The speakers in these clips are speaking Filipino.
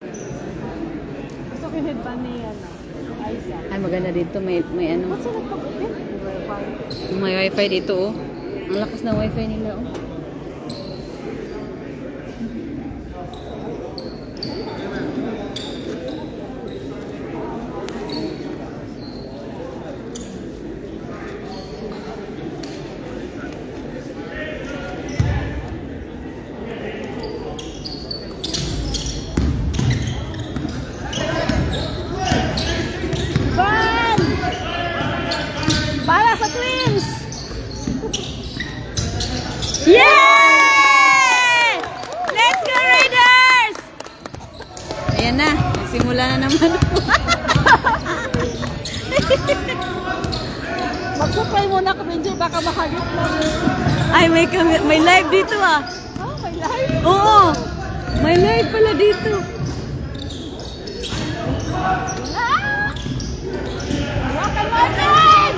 Gusto ko yung headband ni Aiza. Ay, maganda dito. May ano. Ba't sila pag-upit? Wifi. May wifi dito, oh. Ang lakas na wifi nila, oh. Para sa twins! Yay! Let's go, Raiders! Ayan na. Nagsimula na naman. Mag-supply muna ka, Benji. Baka makagit lang. Ay, may live dito, ah. Oh, may live? Oo. May live pala dito. Welcome, Martin!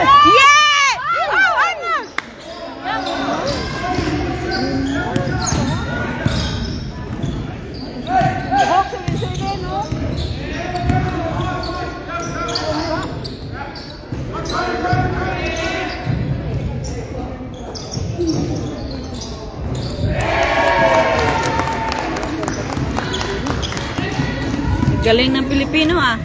Yeah! Galing ng Pilipino, ah.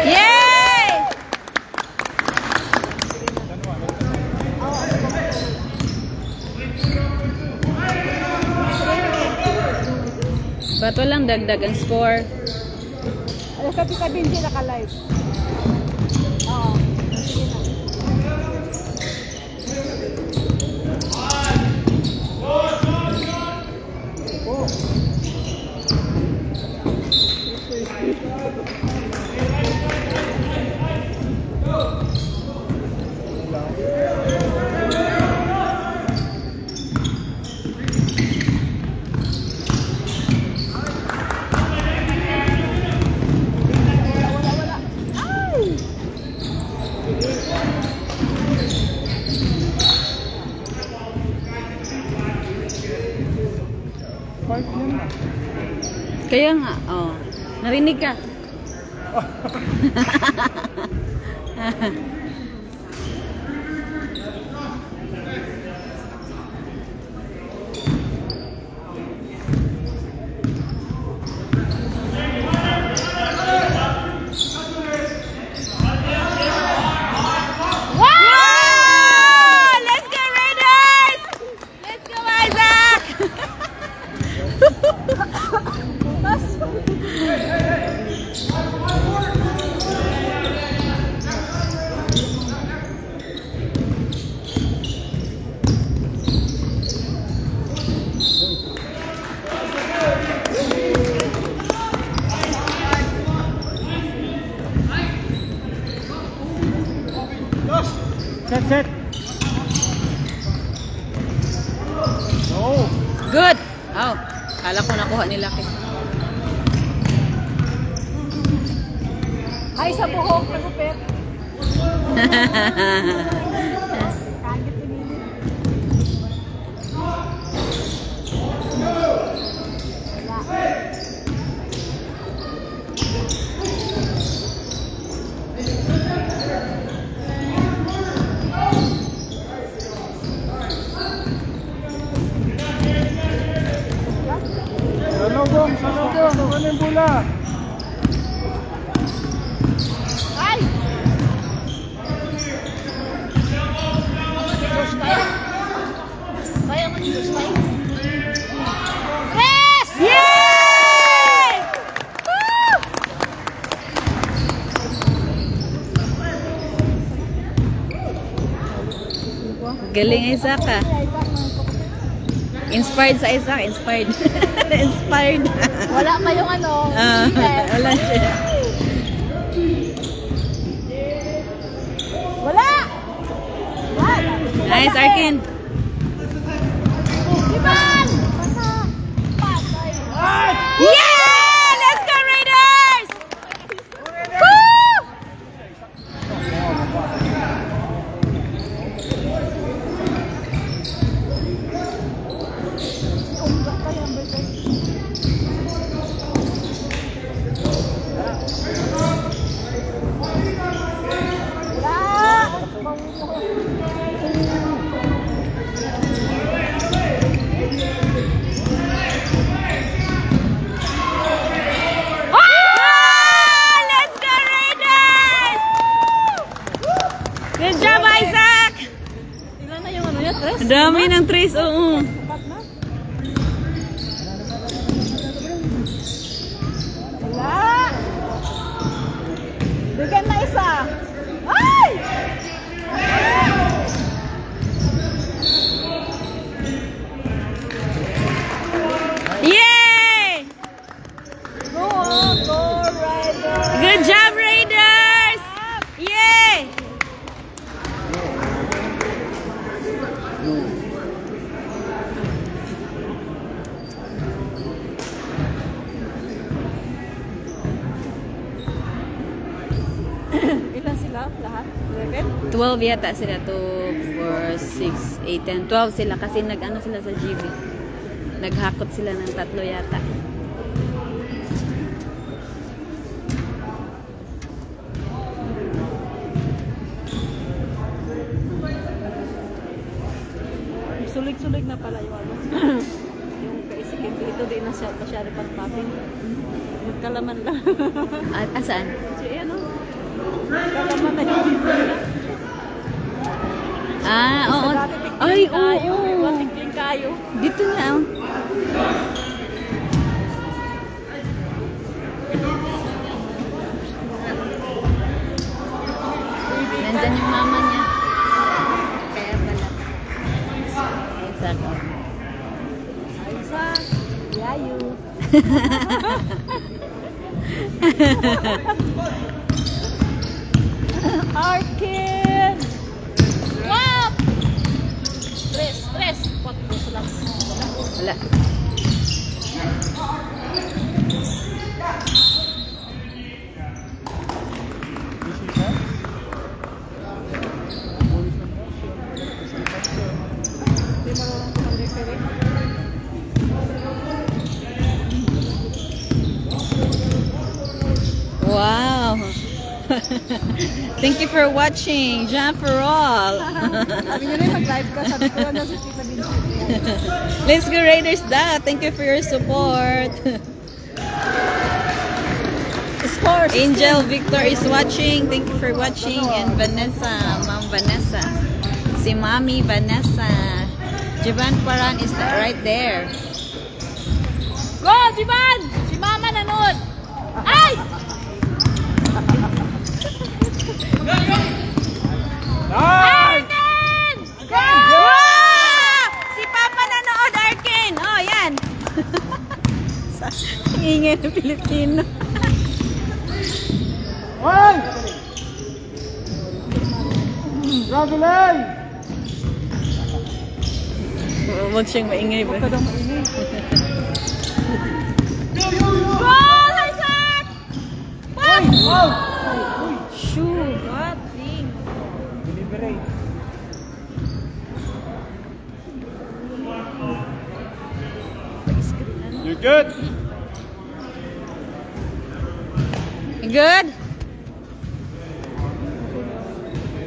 Yay! Ba't walang dagdag ang score? Ay, kapita Benji naka-live. Oo. Sige na. Kaya nga, oh. Narinig ka. Set. No. Good. Oh, kala ko nakuha ni Lucky. Ay, sa buhok, nagupit. Kagit pinili. Salubong. Ano yung bola? Ay! Kaya mo dito sa tayo? Yes! Yay! Woo! Galing Isaac, ah. Inspired sa isa, inspired. Inspired. Wala pa yung ano. Wala siya. Wala! Nice, Arkin. Iban! Patay. Yeah! Let's go, Raiders! Woo! Let's go, Raiders! Good job, Isaac! Ilan na yung ano yan? Tres? Ang dami ng trees, oo. Sapat na? Wala! Bigyan na isa! Ay! Yay! Go, Raiders! Good job, Raiders! Yay! Ilan sila lahat? 11? 12 yata sila. 2, 4, 6, 8, 10. 12 sila kasi nag-ano sila sa GB. Naghakot sila ng 3 yata. Sulig-sulig na pala yung ano. Yung kaisikin dito, di na siya masyari pang popping. Magkalaman lang. Asaan? Si ano? Magkalaman na yung dito nila. Oo. Sa dati tikling Ay, kayo. oo. Iba tikling kayo. Dito na. Oh. Nandyan yung mama niya. Kaya pala. Exactly. Isaac, yayu. Arkin! What? Stress. Pagpus lang. Wala. Hindi marunong ko mag-referee. Wow. Thank you for watching. Jump for all. Sabi niyo rin mag-live ka. Sabi ko na si Tita Vincent. Let's go Raiders da. Thank you for your support. Scores. Angel Victor is watching. Thank you for watching. And Vanessa, Ma'am Vanessa. Si Mami Vanessa. Jivan Paran is right there. Go, Jiban! Si Mama nanood. Ay! Nice! Arkin! Go! Wow! Si Papa nanood, Arkin. Oh, yan. Ingay ng Pilipino. One! Ravelay! Huwag siyang maingay ba? Huwag ka daw maingay. Goal, Isaac! What? Wow! Shoot. What thing? Deliberate. You're good. Good?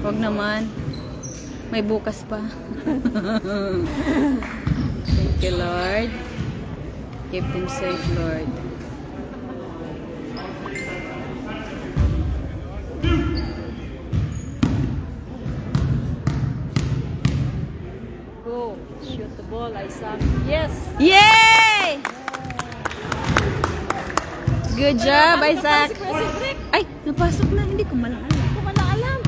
Huwag naman. May bukas pa. Thank you, Lord. Keep them safe, Lord. Go. Shoot the ball, Isaac. Yes! Yay! Good job, Isaac. Si Kuya Cedric. Ay, napasok na. Hindi ko malang alam. Hindi ko man alam.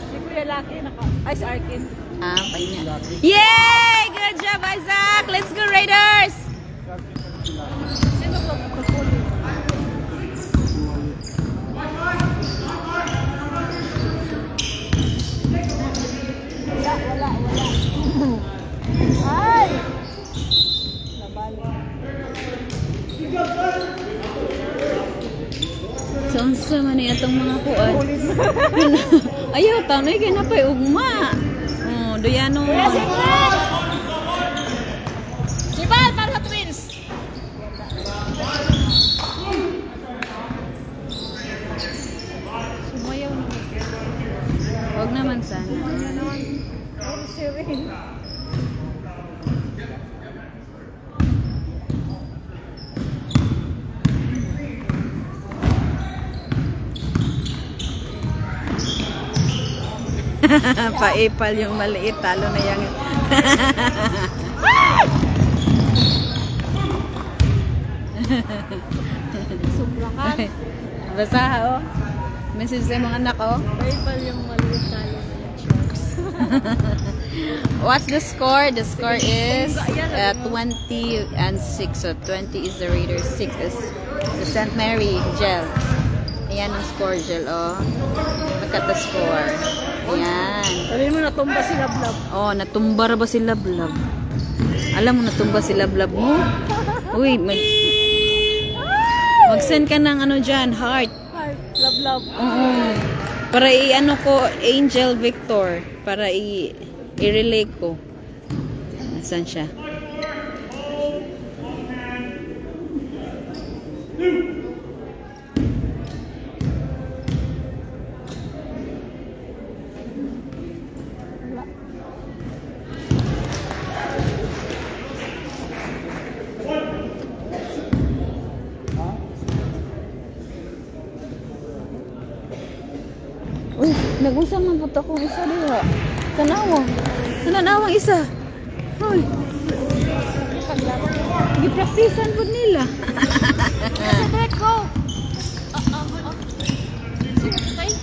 Si Kuya Lucky. Ay, si Arkin. Ah, pahinga. Yay! good job, Isaac. Let's go, Raiders. Sino ba magkakuli? Wala. Ay! Nabali. So, unsa man ni atong mga kuan? Ayaw, tanoy kay napay ugma. Oh, doyano. Jibal para sa Twins. Sumayaw na. Wag naman sana. Ano naman? Ay, Sherin. Paipal yung maliit, talo na yang. Subrakan. Basa oh. Message sa mga anak oh. Paipal yung maliit tayo na yung sharks. What's the score? The score is 20-6. So 20 is the Raiders, 6 is the St. Mary, Gel. Ayan ang score, Gel. Oh. Look at the score. Ayan. Sabi mo natumba si Lablab. Oh, natumba ba si Lablab? Alam mo, natumba si Lablab mo? Uy, mag-send ka ng ano dyan, heart. Ay, Lablab. Oo. Para i-ano ko, Angel Victor. Para i-relay ko. Nasaan siya? Uy, nag-usap man po ako isa diha. Tanawang. Tanawang isa. Uy. Gipraktisan po nila. Sa direct go. Sino tayo?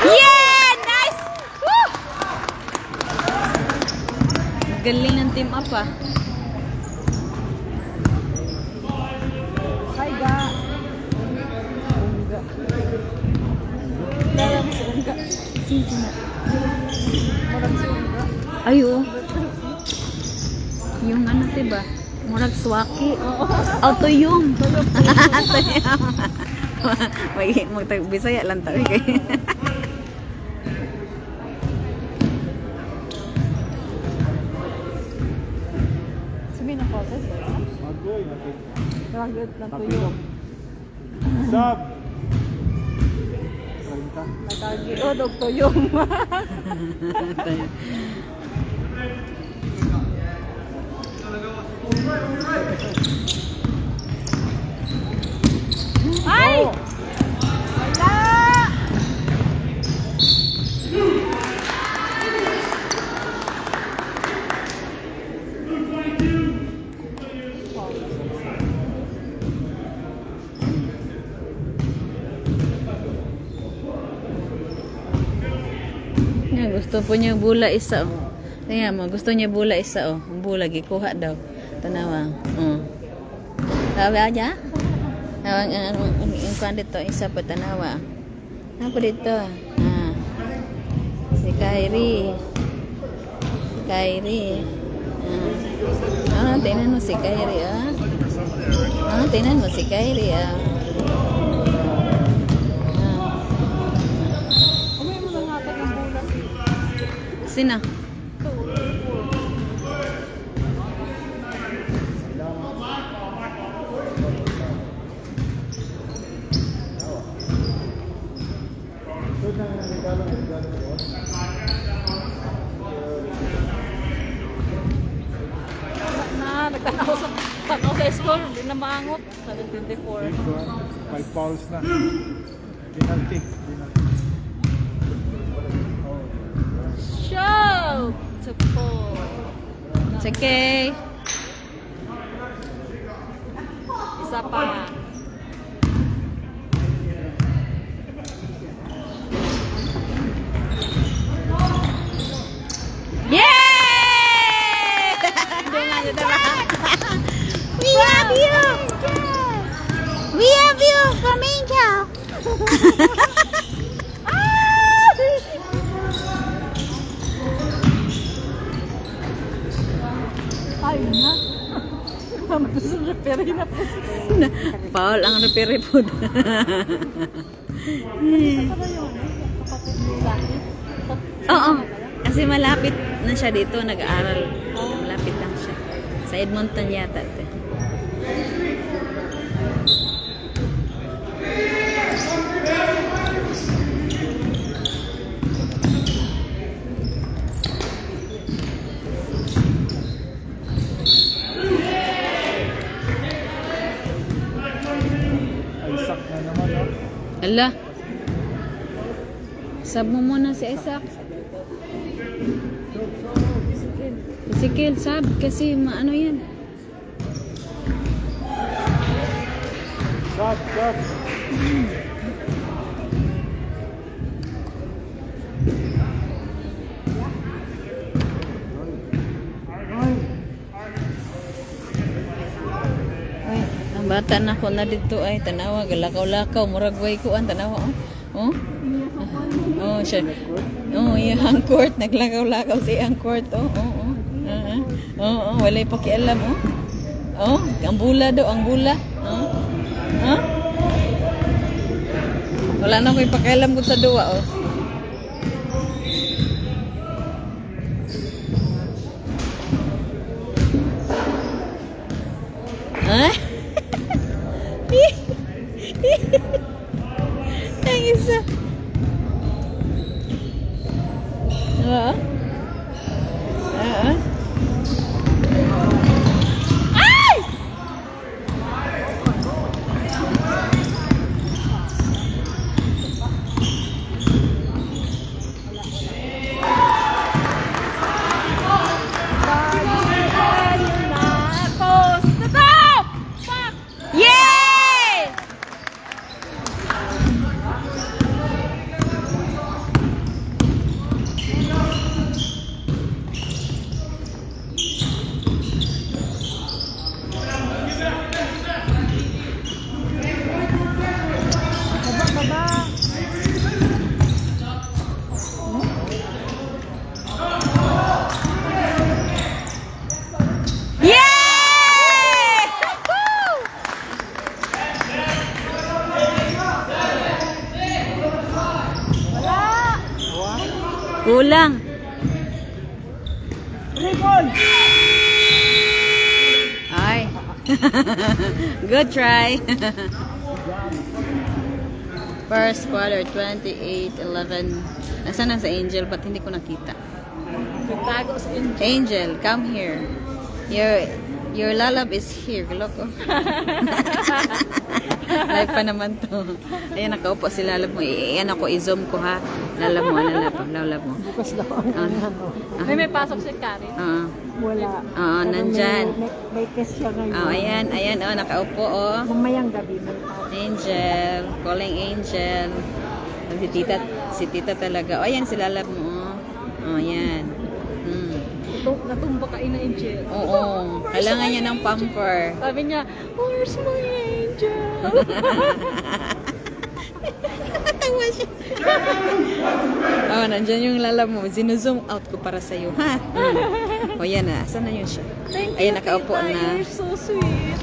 Yeah! Nice! Woo! Galing ng team up ah. Hi, ga. Unga. Dala mo si Unga. Sino na? Marang si Unga. Ayo. Yung ano diba? Murag swaki. Auto yung. Auto yung. Bisaya lang tayo kay. Sabi na po, sir. Agoy. Ragot na tuyong. Sab. 30. Nakagiodog tuyong. Ay! Wala! Gusto po niya bula isa oh. Tingnan mo, gusto niya bula isa oh. Bula gikuha daw. Tanawa. Sabi aja. Tawag ang kuan dito isa pa tanawa. Ano po dito? Si Kyrie. Tingnan mo si Kyrie ah. Tingnan mo si Kyrie ah. Umay mo lang natin ng bulas. Sina? Nagtanaw sa score, hindi na maangot. 7-24. 5 fouls na. Penalty. Show! Support. Sige. Isa pa. have you! We have you from Angel! Ay na. Gusto repair na po. Paul ang repair po. Oo. Kasi malapit na siya dito. Nag-aaral. Malapit lang siya. Sa Edmonton yata. Isaac na naman, no? Ala. Sab mo muna si Isaac. Ezekiel, sab. Kasi maano yan. Sub. Ay, ang bata na ko na dito ay tanawa. Galakaw-lakaw. Muragway ko ang tanawa. Oh? Oh, siya. Oh, yung court. Naglakaw-lakaw si ang court. Oh. Walay pakialam. Oh, ang bula daw. Ang bula. Oh. Wala na ko ipakialam ko sa duwa. Oh. Ha? Ang isa. Oo. Ay! Yay! Kulang. Ay. Good try. First quarter, 28-11. Nasaan na sa Angel? Ba't hindi ko nakita? Nagtago sa Angel. Angel, come here. Your lalab is here. Loko. Live pa naman to. Ayan, nakaupo si lalab mo. Ayan ako, i-zoom ko ha. Lalab mo. Bukas daw ang may pasok si Karen. Wala. Nandyan. May test siya ngayon. Ayan, nakaupo, Mamayang gabi may pasok. Angel, calling Angel. Si tita talaga. Ayan, si lalab mo. Ayan. Natumba ka ina Angel. Oo. Kailangan niya ng pamper. Sabi niya, where's my angel? Tawa siya. Nandyan yung lalab mo. Zino-zoom out ko para sa'yo, ha? O, yan na. Saan na yun siya? Ayan, nakaupo Tita, na. you're so sweet.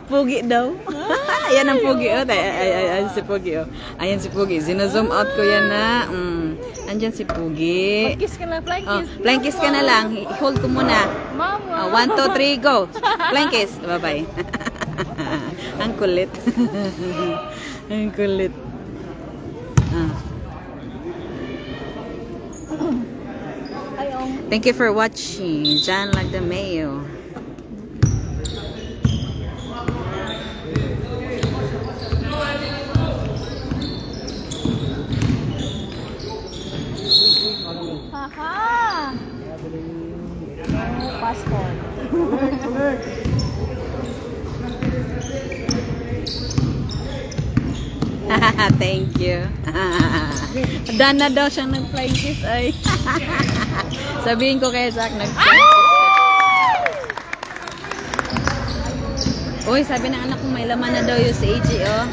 Pugi daw. Ayan ang pugi. Ayan si pugi. Ayan si pugi. Zino-zoom out ko yan na. Andyan si pugi. Kiss ka na, flying kiss. Flying kiss ka na lang. Hold ko muna. Mama. 1, 2, 3, go. Flying kiss. Bye-bye. Ang kulit. Ang kulit. Thank you for watching. John Lagdameo. Haha. Passport. Collect. Thank you. Dan na daw siyang nag-flying kiss ay. Sabihin ko kay Zach nag-flying kiss. Uy, sabi ng anak ko may laman na daw yung sa AG, oh.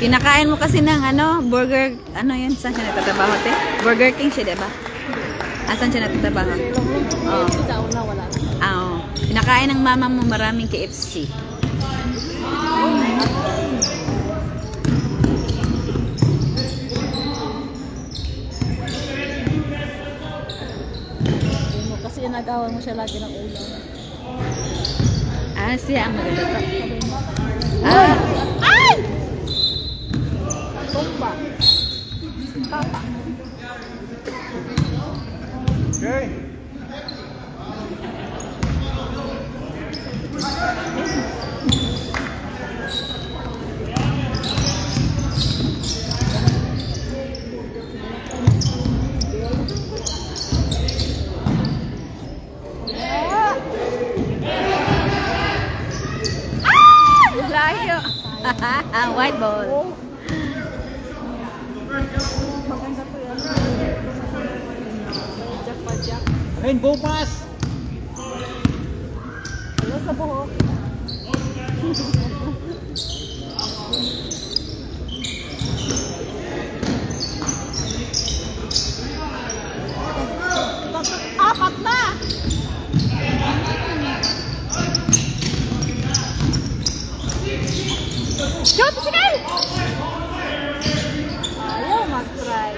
Pinakain mo kasi ng burger, yun, saan siya nagtatrabaho, te? Burger King siya, diba? Asan siya nagtatrabaho? Oh. Sa una, wala na. Oo. Pinakain ng mama mo maraming KFC. Kasi nagawa mo siya lagi ng ulam. Siya ang maganda to. Ay! Tumba. Papa. Okay. Layo. White ball. Maganda to yan. Jack. Rainbow pass! Ano sa buhok? Apat na! Shoot! Sige! Ayaw mag-try.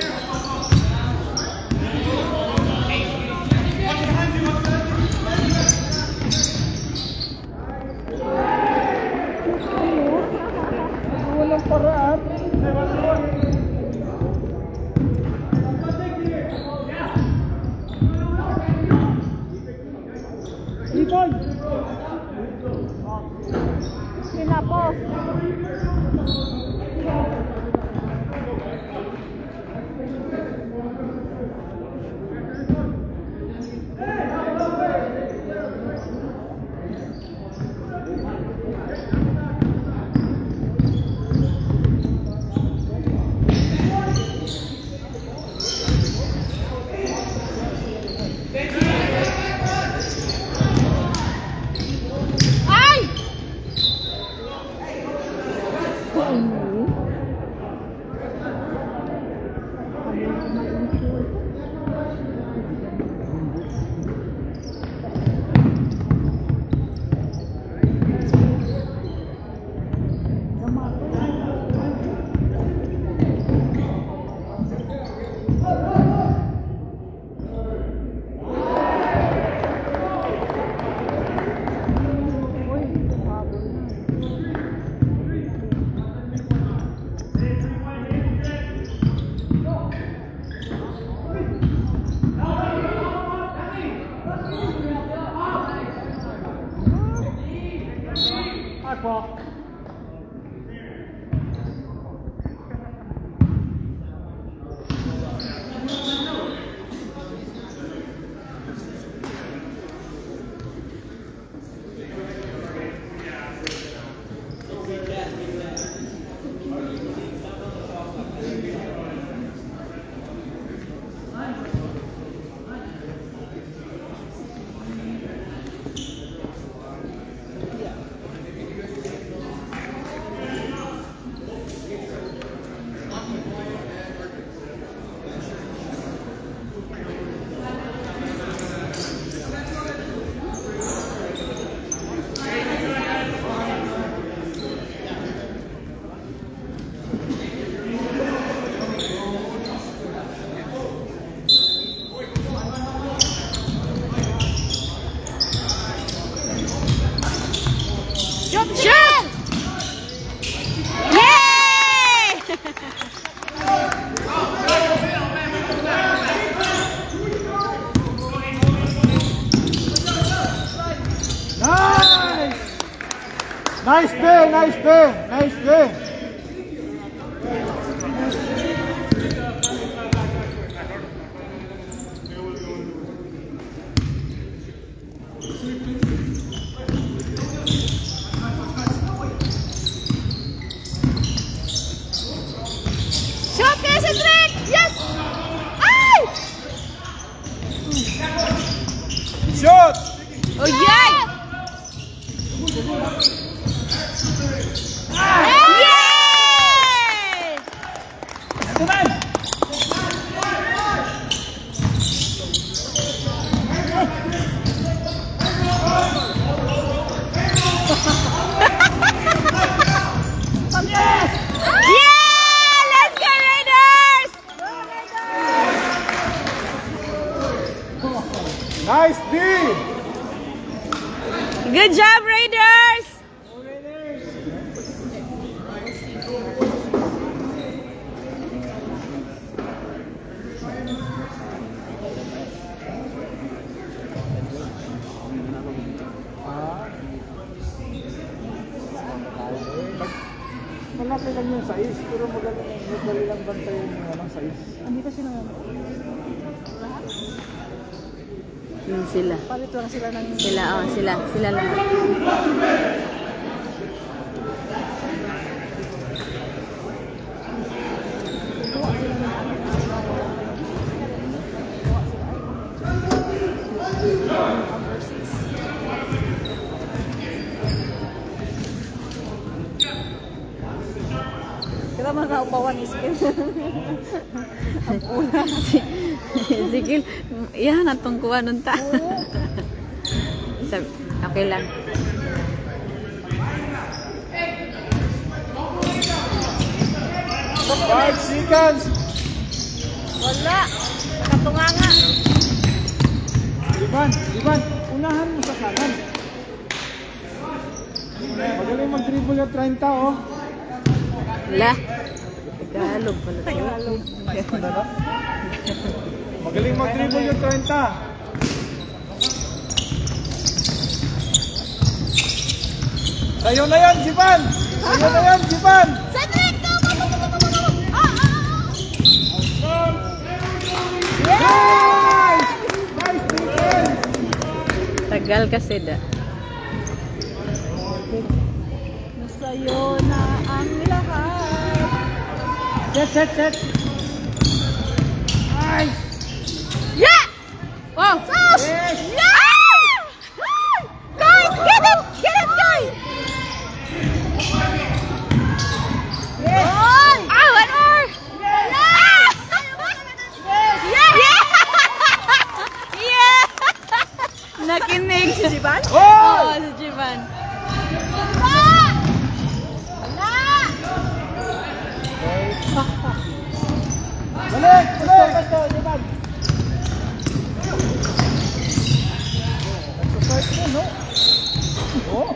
Walang paraan. Ipon! Sinapos. Aqua. Shoot! Yay! Nice! Nice day, nice day, nice day. shoot! Oh, yan! Yay! Yeah! Let's go, Raiders! Nice D! Good job, Raiders! Malaki lang yung size, pero madali lang bantayan yung walang size. Andito sila. Sila. Palito lang sila ng... Sila, oh, sila lahat. Kaya mga kaupawan iskin. Sige, yan atong kuha nun ta. Okay lang. Five seconds! Wala. Nakatunganga. Ivan, unahan mo sa kanan. Magaling mag-dribble yung 30, oh. Wala. Tagalog pala. Tagalog. Magaling mag-dribble yung 30. Sayo na yan, Jivan! Sayo na yan, Jivan! Cedric! Nice! Nice defense! Tagal kasi da. Nasayo na ang lahat. Set! Nice! Yeah! Wow! Yes! Yeah! Guys, get him! Get him, guys! Yes! Ah, one more! Yeah! Yeah! Yeah! Nakinig si Jivan? Oh! Oo, si Jivan. Balik! Jivan! Nag-start mo, no? Oh!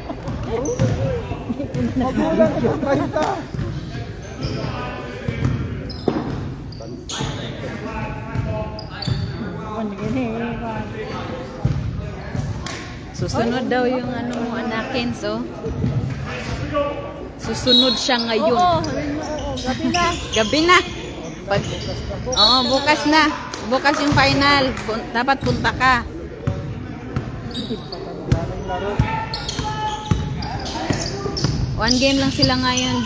Magulang siya, 30! Susunod daw yung ano mo anakin, so. Susunod siya ngayon. Oo, gabi na. Gabi na. Pag, bukas na. Bukas yung final. Dapat punta ka. One game lang sila ngayon.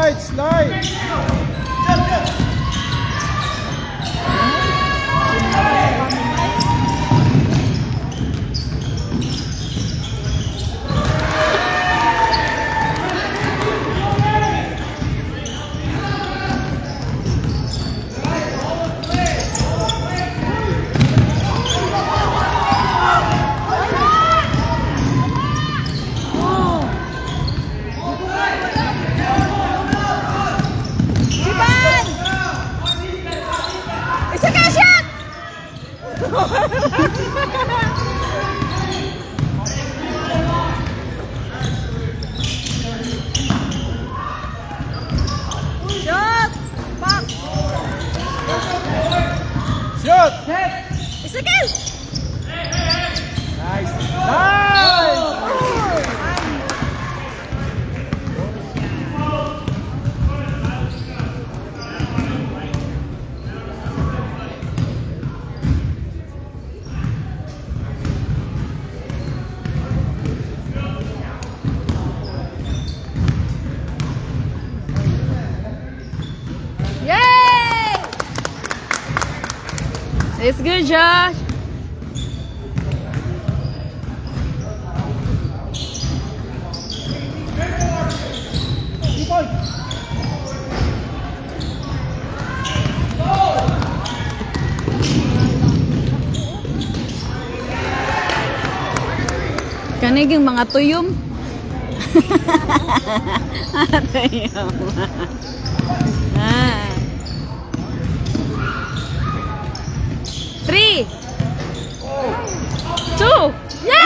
Slide! It's good, Josh. Kanig yung mga tuyom. Tuyom. Ah. 3, 2, yay!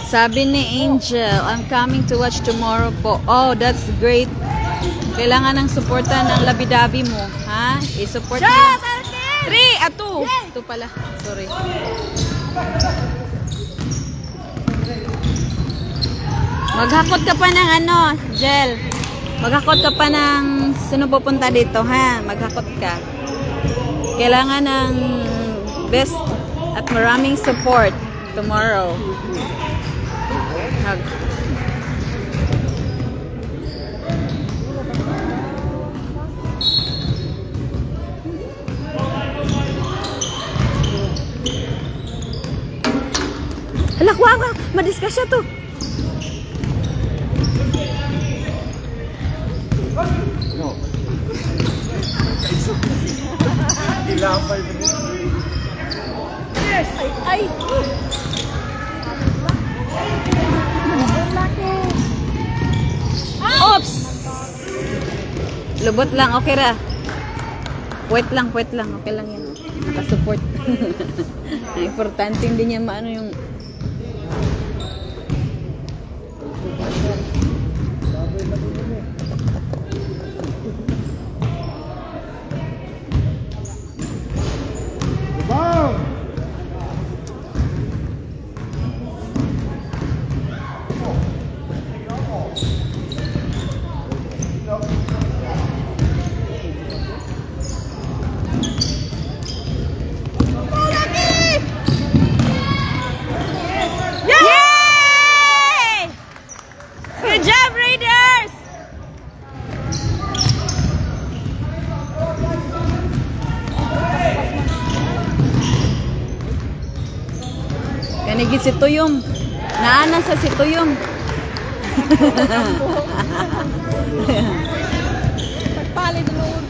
Sabi ni Angel, I'm coming to watch tomorrow po. Oh, that's great. Kailangan ng suporta ng labi-dabi mo. Ha? I-support mo. 3, 2. 2 pala. Sorry. Maghakot ka pa ng ano, Jel. Maghakot ka pa ng sino pupunta dito, ha? Maghakot ka. Kailangan ng best at maraming support tomorrow. Hug. Hala, kuha ka. Madiscuss siya to. No. Ilapay mo din. Yes! Ay! Oops! Lubot lang, okay ra. Puwet lang. Okay lang yan. Nakasupport. Importante hindi niya maano yung... Bang! Yay! Good job, Raiders! Kanigit si Tuyom. Naanan sa si Tuyom. Pagpalid load.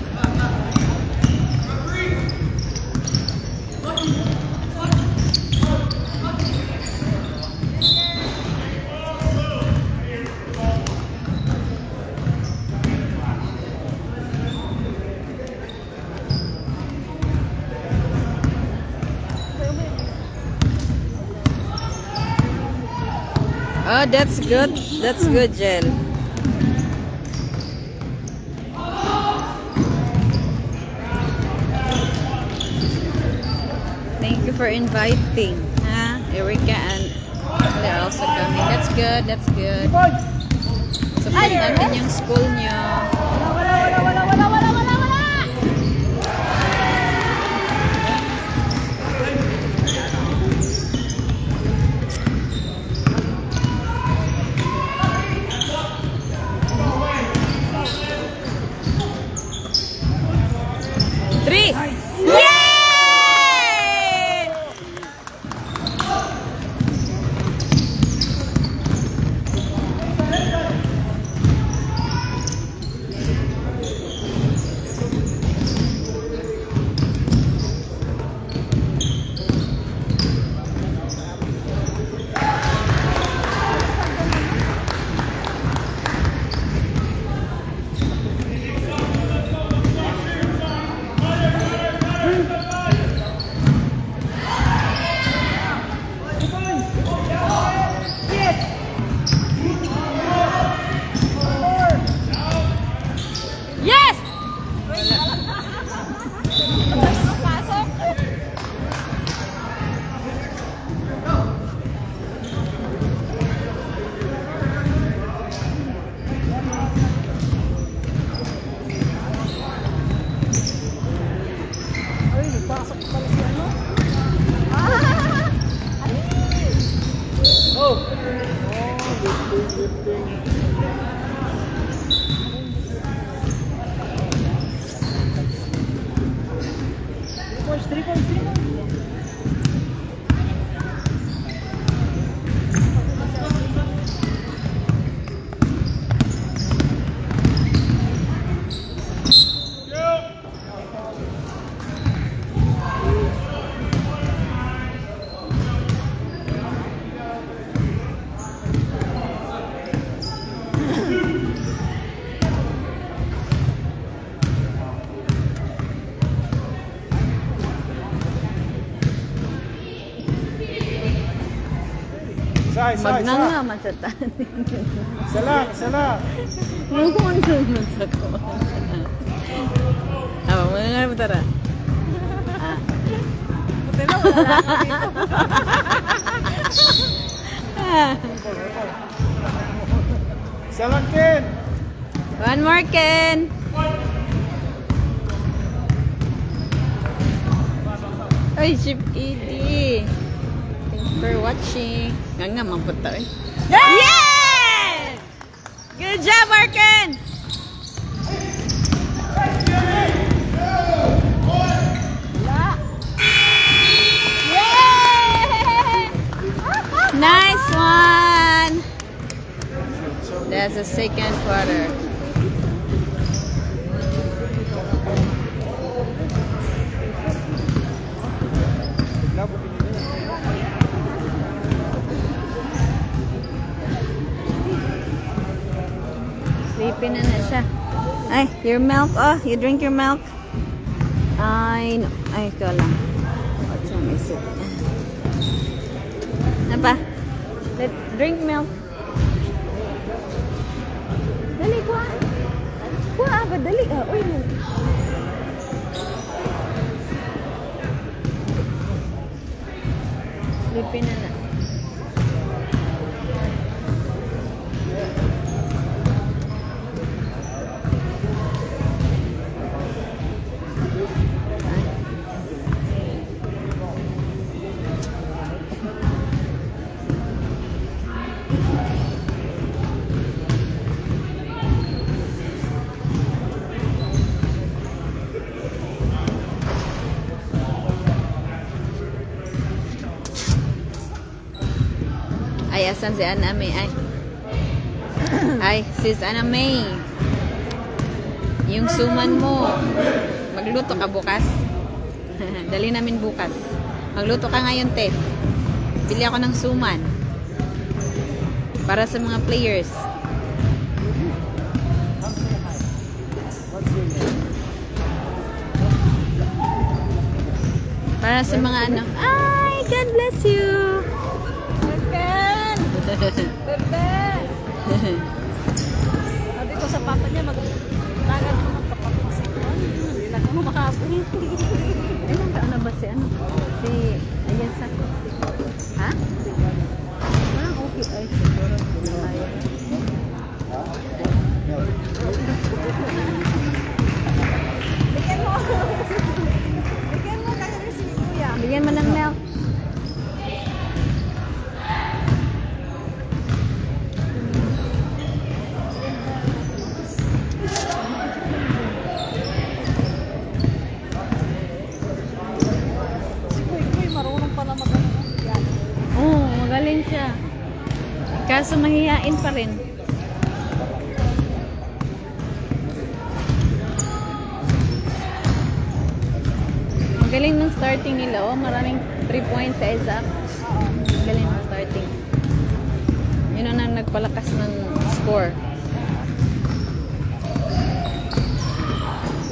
Oh, that's good. That's good, Jel. Thank you for inviting. Erica and they're also coming. That's good. That's good. Support natin yung school nyo. Wala! 3. Yay! Isa. Magnangaman sa tanin. Isa lang. Ngungon naman sa ko. Mga nga mo tara. Buti na, wala na ako dito. Isa lang, Ken. One more, Ken. Ay, Chip Edie. Thanks for watching. Nga mapunta eh. Yes! Good job, Marken! Nice one! That's the second quarter. Sleepy na siya. Ay, your milk. Oh, you drink your milk? Ay, no. Ay, ikaw lang. What's wrong is it? Ano ba? Drink milk. Dali, kuha. Kuha ba? Dali. Uy, no. Sleepy na na. Ay, asan si Ana May? Ay, sis Ana May. Yung suman mo. Magluto ka bukas. Dali namin bukas. Magluto ka ngayon, te. Bili ako ng suman. Para sa mga players. Para sa mga ano. Ay, God bless you. Bebe! Sabi ko sa papa niya, magtangan mo magkapapasik. Hindi na ko makapon. Ilang taon na ba si ano? Si Ayasa? Ha? Ah, okay. Ay, siguro. Bigyan mo ako. Bigyan mo kayo rin si Kuya. Bigyan mo ng milk. Magaling siya. Kaso mahihain pa rin. Magaling ng starting nila. Oh, maraming 3 points sa Isaac. Magaling ng starting. Yun ang nagpalakas ng score.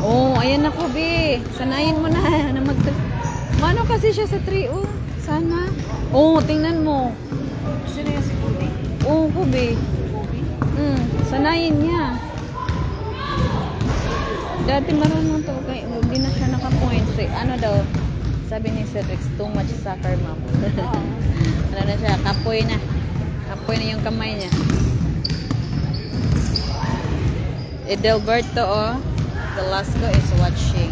Oh, ayan ako, be. Sanayin mo na. Mano kasi siya sa 3. Oh, sana. Oh, tingnan mo. Sino yung si Kuya? Oh, Kubi. Sanayin niya. Dati marunong to. Okay, hindi na siya naka-points. Ano daw? Sabi ni Cedric, too much soccer, mom. Ano na siya? Kapoy na. Kapoy na yung kamay niya. Edelberto, oh. Velasco is watching.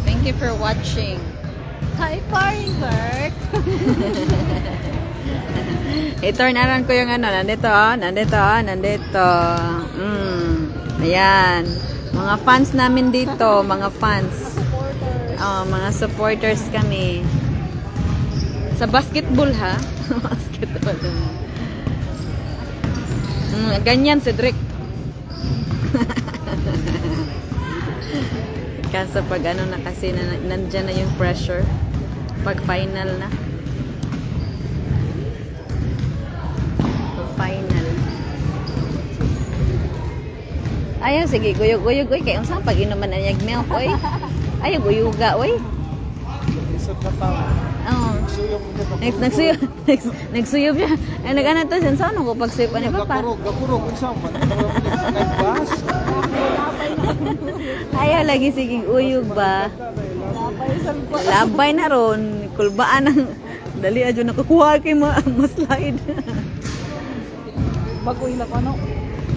Thank you for watching. Hi, Faringberg! I-turn around ko yung ano. Nandito, oh. Nandito, oh. Nandito. Ayan. Mga fans namin dito. Mga fans. Oh, mga supporters kami. Sa basketball, ha? Basketball. Ganyan, Cedric. Kaso pag ano na kasi, nandyan na yung pressure. Pag final na. Pag final. Ayaw, sige, guyog-guyog, oy. Kaya saan pag inuman na niyag milk, oy. Ayaw, guyuga, oy. lisod na tao. Oo. Suyok mo ka. Nagsuyop siya. Ay, nag-ano to siya. Saan ako pagsuyop ni Papa? Gapurog. Kung saan ba? Nagbas. Ayaw lagi siging uyog ba? Labay na ron. Kulbaan ng dali adyo nakakuha kay maslide. Bagoy na pa, no?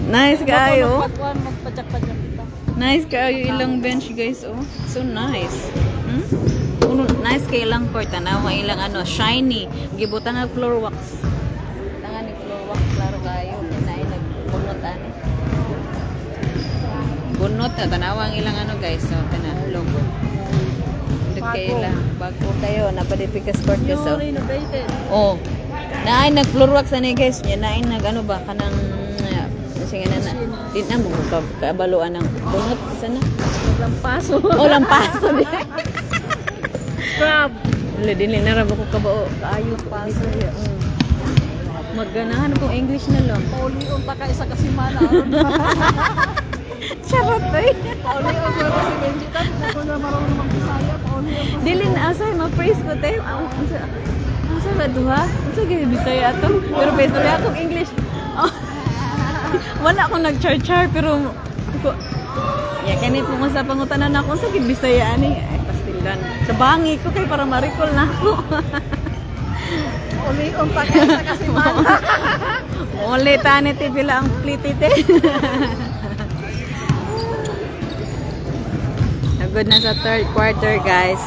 Nice kayo. Magpadyak-padyak kita. Nice kayo ilang bench guys. Oh, so nice. Nice kay ilang court. Tanaw nga ilang ano, shiny. Gibutan ng floor wax. Tangan ni floor wax. Klaro kayo. Kinain nagbunot ani. Bunot na. Tanaw ang ilang ano guys. So, tanahulog. Bago kayo, napadipikas court guys. So. Renovated. Oh. Naay nag floor wax ani guys. Naay nag ano ba kanang sige na di na mo kabaluan ng bunot sana. Lampaso. Oh, lampaso di. Crab. Wala din na ra ko kabao. Kayo paso. Magganahan kong English na lang. Paulion pa ka isa kasimana. Charot eh. Paulion ko kasi Benji tan ko na marunong mag-Bisaya. Paulion. Dili na asay ma-praise ko tayo. Asa ba duha? Asa gyud Bisaya ato? Pero based na akong English. Wala akong nag-char-char pero ya kani po mo sa pangutanan ako sa gid Bisaya ani. Ay pastilan. Kabangi ko kay para ma-recall na ako. Paulion pa ka isa kasimana. Uli tani ti pila ang plitite. Good na sa third quarter guys.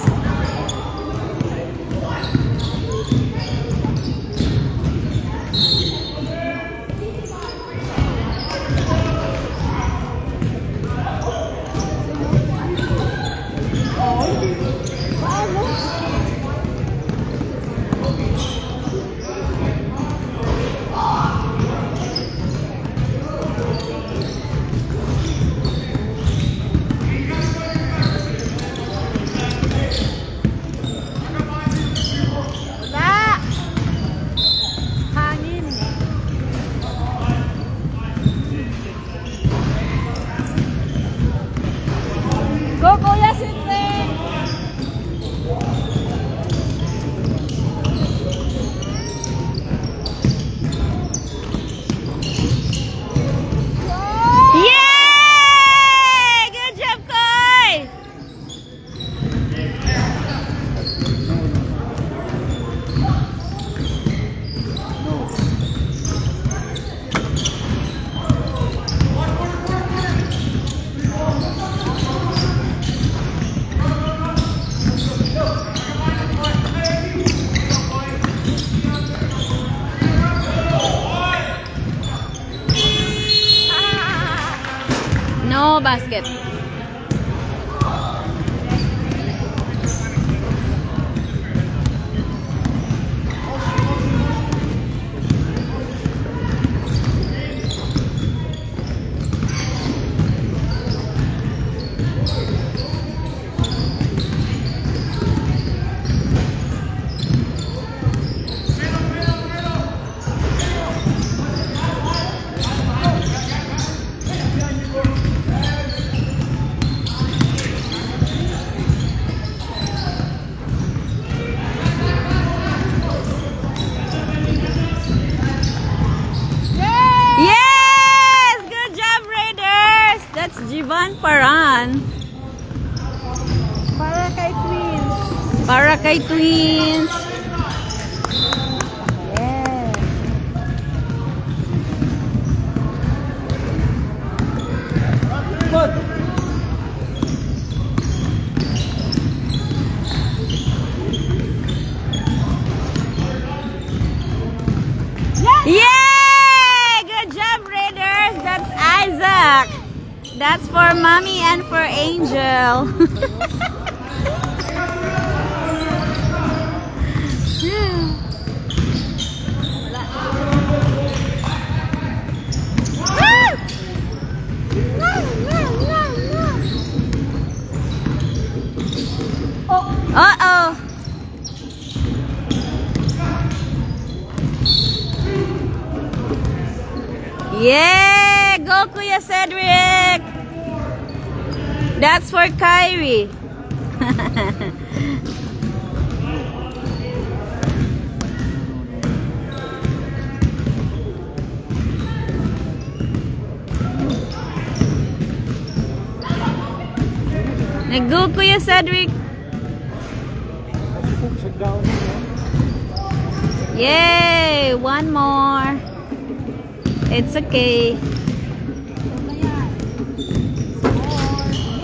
No basket. Jivan Paran. Para kay twins. Para kay twins. Yes. Good. Yay! Good job, Raiders. That's Isaac. That's for Mommy and for Angel. Uh-oh. Yeah! Go, Kuya Cedric! That's for Kyrie. Nag-go, Kuya Cedric. Yay! One more. It's okay.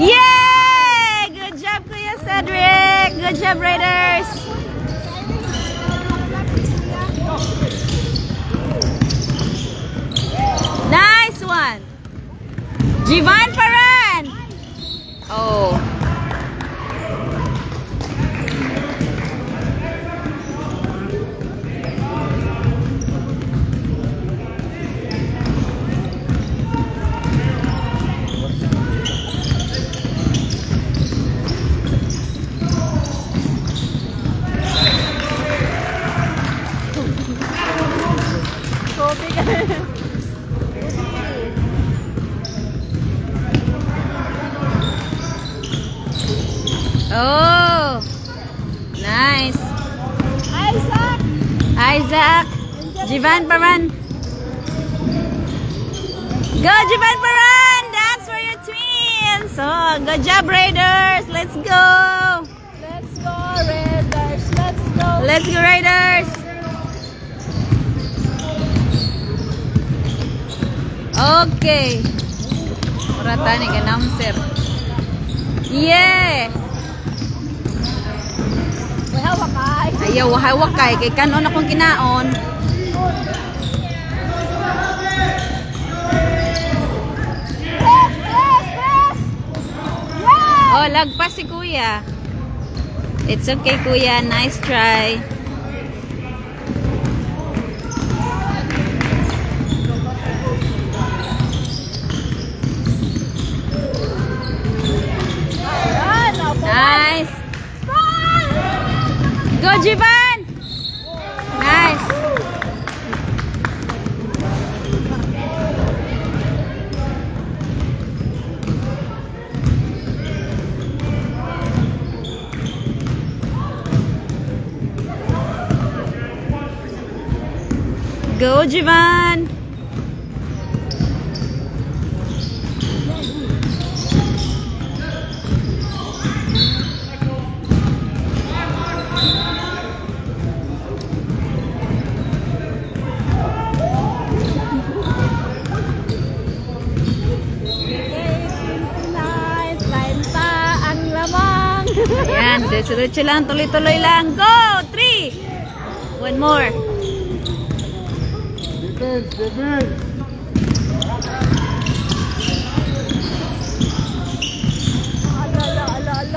Yay! Good job, Kuya Cedric. Good job, Raiders. Nice one. Jivan Paran. Oh. Oh, nice. Isaac. Jivan Paran. Go, Jivan Paran. That's for your twins. Oh, good job, Raiders. Let's go. Let's go, Raiders. Let's go. Let's go, Raiders. Okay. Murata ni announcer. Yeah. Ayaw, wakay. Kay kanon akong kinaon. Oh, lagpas si Kuya. It's okay, Kuya. Nice try. Nice. Go, Jivan. Nice. Go, Jivan. Ayan, diretso lang, tuloy-tuloy lang. Go! 3! One more. Defense, defense.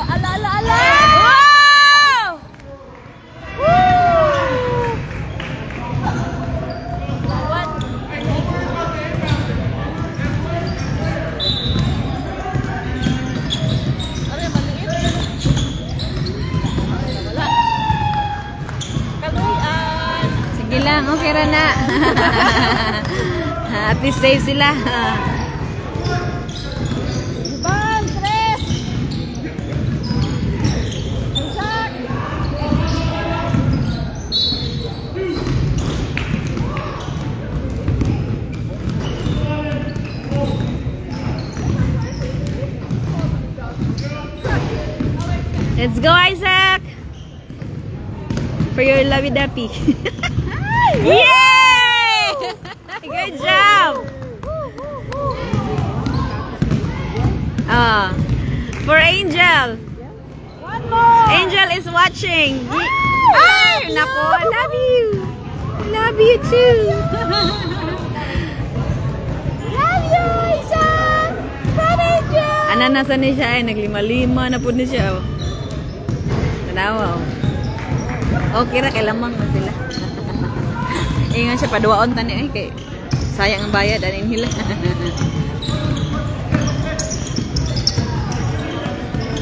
Ala. Wow! Sige lang, okay ra na. At least safe sila. Let's go, Isaac! For your lovey-dovey. Yay! Good job! For Angel. One more. Angel is watching. Ay! Nako, love you! Love you too! Love you, Isaac! From Angel! Ananasan ni siya eh. Naglima-lima na po ni siya. Tanawa. Okay ra, kay lamang na sila. Ingan siya, paduwaon tani eh. Kay sayang ang bayad, anin hila.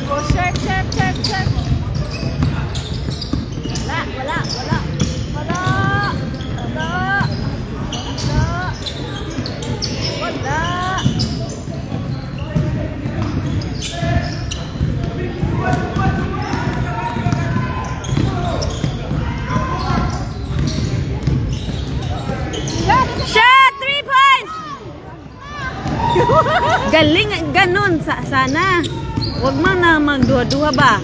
Go, sharp. Wala. Shot! 3 points! Galing, ganun. Sana. Wag man na magduha-duha ba?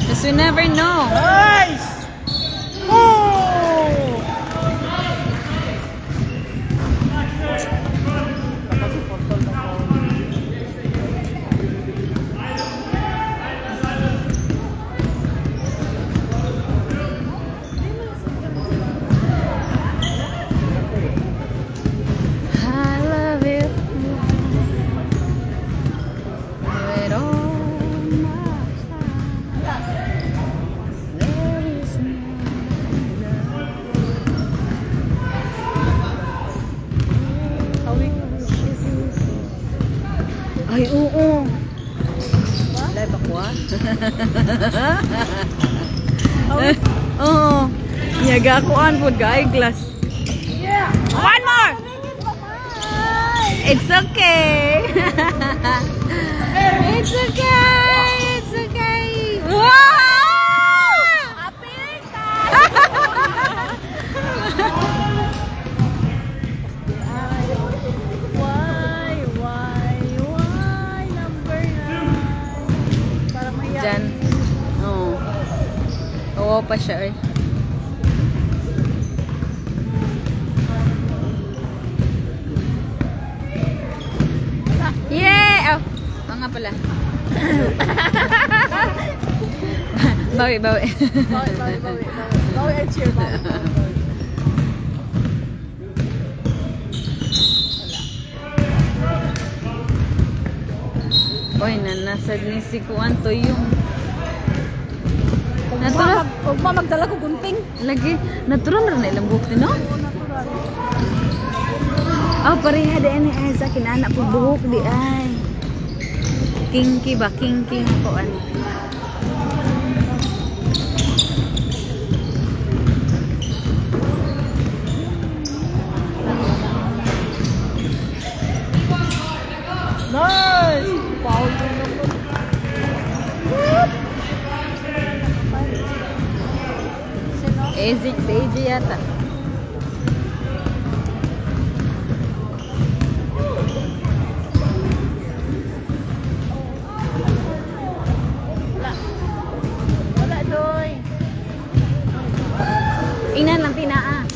Because we never know. Nice! Oh! I love it. With all my heart. There is no love. Ay, oo. Live ako ah. Oo. Yaga ako an po, eyeglass. Yeah. One more! It's okay. It's okay. It's okay. Wow! Why? Number 9. Para mahiya. Diyan. Oo. Oo pa siya eh. Yeah! Oh, oo nga pala. Bawi. Bawi ang cheer. Bawi. Oy, nanasad ni si Kuan to yung natural. Huwag mo magdala ko gunting. Lagi, natural na ilang buhok din, no? Oo, natural. Oh, pareha di ani ay sa kinana po buhok di ay. Kinky ba? Kinky na po ano. Nice! Foul din naman. Sino? AJ yata. Wala doy. Ina lang tinaa.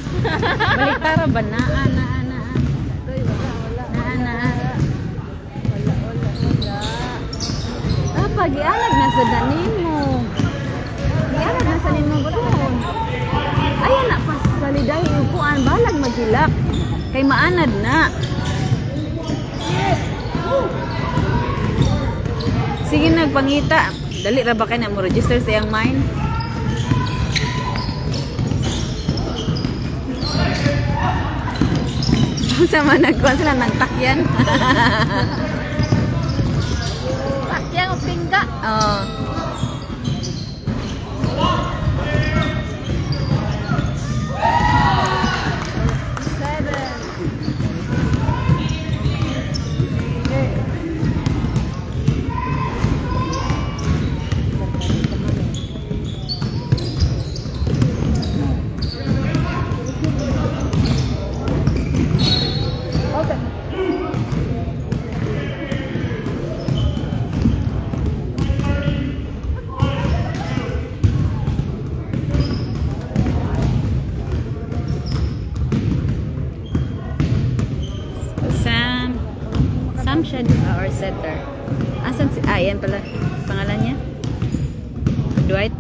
Balik tara ba naa. Doy, wala. Naa. Wala. Ah, pag-ianag na sa danin mo. Ianag na sa danin mo doon. Ayan na, pasaliday yung kuan. Balag magilak. Kay maanad na. Yes. Sige, nagpangita. Dali ra ba kayo na mo register sa iyang mind? Sama nagkuhan sila ng takyan. Takyang o pingga. Oo. Sam siya or setter. Asan si yan pala pangalan niya? Dwight.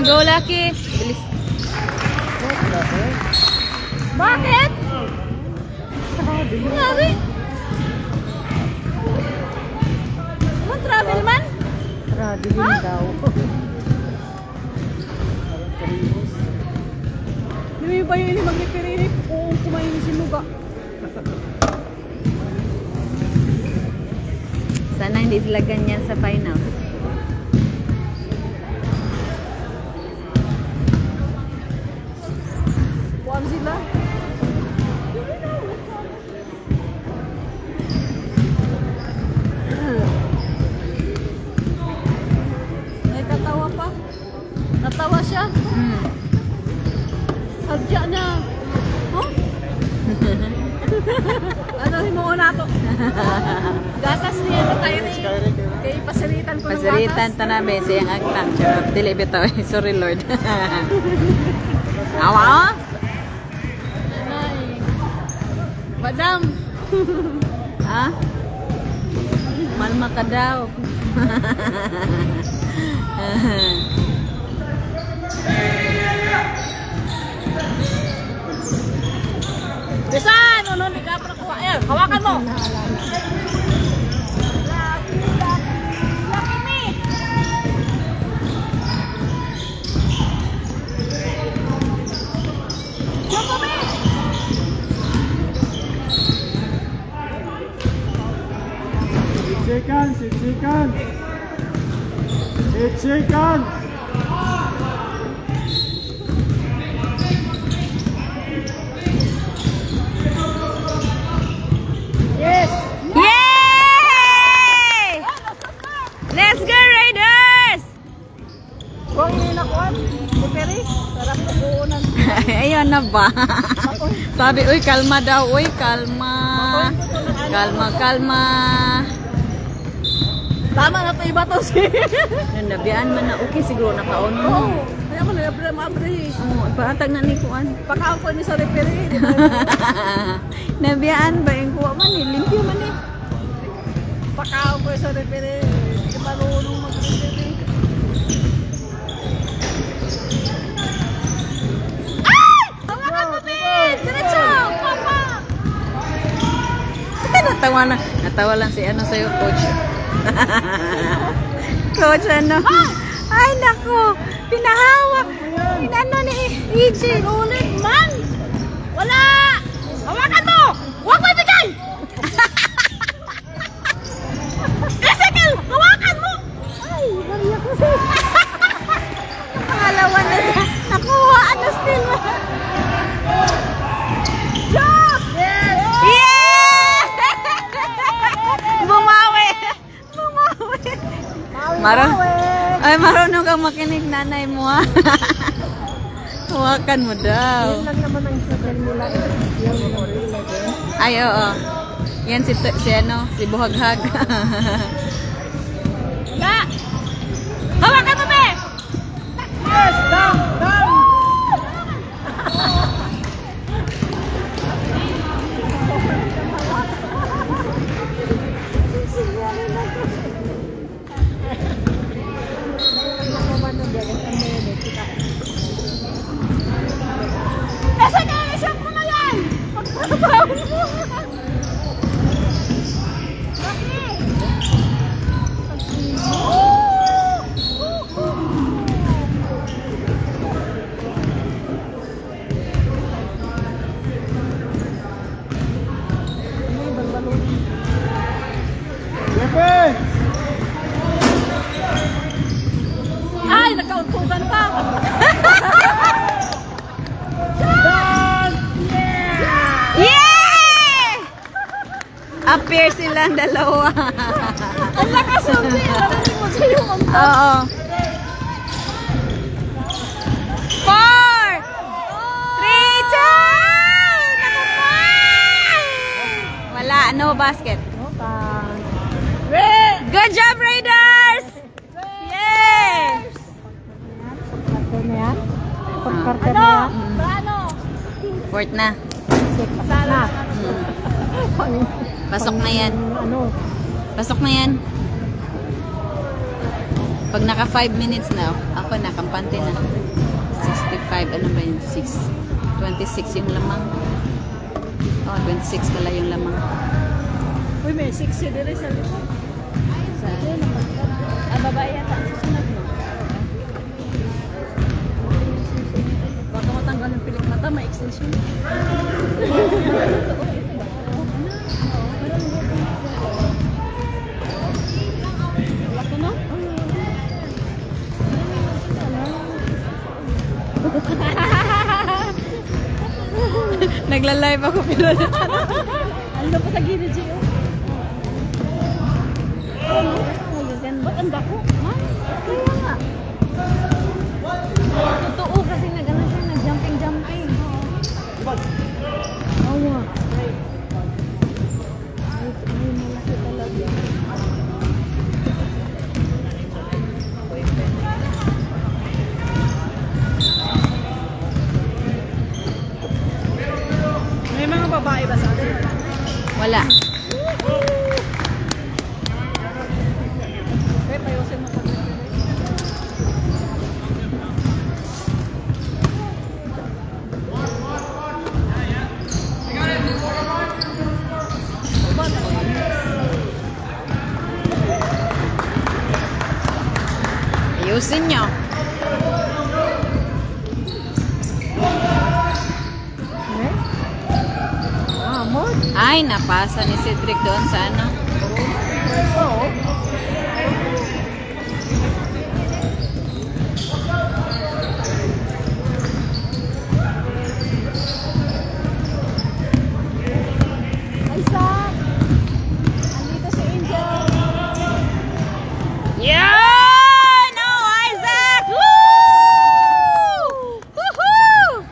Go, Lucky. Bilis. Bakit? Grabe. Anong travel man? Traveling daw. Hindi ba yun mag-ipiririk? Oo, kumain si Muga. Sana hindi sila ganyan sa finals. Kuhaan sila. Nagkatawa pa. Natawa siya. Sadya niya. Huh? Ano himuon nato? Gatas niya ito tayo rin. Kaya pasiritan ko ng gatas. Pasiritan tanabe siyang agtang. Charot. Dili bitaw. Sorry Lord. Awa? Ay. Madam. Ha? Malma ka daw. Bisan! Ano, hindi ka pa nakuha. Ayan, hawakan mo. Lucky me. Choco me. 6 seconds, 6 seconds. 8 seconds. Yes. Yay! Let's go Raiders! Kung hindi nakuha, Peri, sarap na buunan. Ayun na ba? Sabi, uy, kalma daw. Uy, kalma. Kalma, kalma. Tama na ito iba to si. Nandabian man na. Okay, siguro nakaon mo. Oo. Kaya mo na, maabri. Oo, ipaatag na ni Kuan. Pakaon ko ni sa referee. Nabiyaan ba yung kuha man eh? Limpyo man eh. Pakaon ko sa referee. Hindi marunong mag-referee. Ay! Hawakan mo, Ben! Diretso! Papa! Natawa na. Natawa lang si ano sa'yo, coach. Coach ano? Ay, naku. Pinahawak. Pinano ni EJ. Ulit man! Wala! Hawakan mo! Huwag mo ibigay! Ezekiel! Hawakan mo! Ay, Maria ko siya. Pangalawa na siya. Nakuha. Ano still mo? Stop! Yes! Yeah! Bumawi! Bumawi! Ay, marunong kang makinig nanay mo ha. Hawakan mo daw. Yan lang naman ang sagal nila. Ay, oo. Yan si ano, si Buhaghag. Na! Hawakan mo, be! Yes! Down! Down! Kasi na-isip ko na yan! Pagkakataon mo! Jefe! Ay, nagkauntugan pa! Yeah! Appear silang dalawa. Ang lakas yung siya! Narinig mo siya yung unta. Oo. 4! 3, 2! Wala, no basket. Good job, Raiders! Yay! Ano? Paano? Fourth na. Sana. Pasok na yan. Ano? Pasok na yan. Pag naka 5 minutes na, ako na, kampante na. 65, ano ba yun? 26 yung lamang. Oh, 26 pala yung lamang. Uy, may 60 dire sa likod. Sa, Babae yata. Susunod mo. Baka matanggal yung pilik mata, may extension. Wala ko no? nagla-live ako pero Ano pa sa gilid, Gio? Ba't ang dako? Ha? Kaya nga. Totoo kasi nag-ano siya, nag-jumping-jumping. Awa. Ay, malaki talaga. May mga babae ba sa atin? wala. Okay, payusin mo pa. Ayusin nyo. Amor? Ay, napasa ni Cedric doon sa ano. Oo. Isaac! Andito si Angel! Yan! Oh, Isaac! Woo! Woohoo!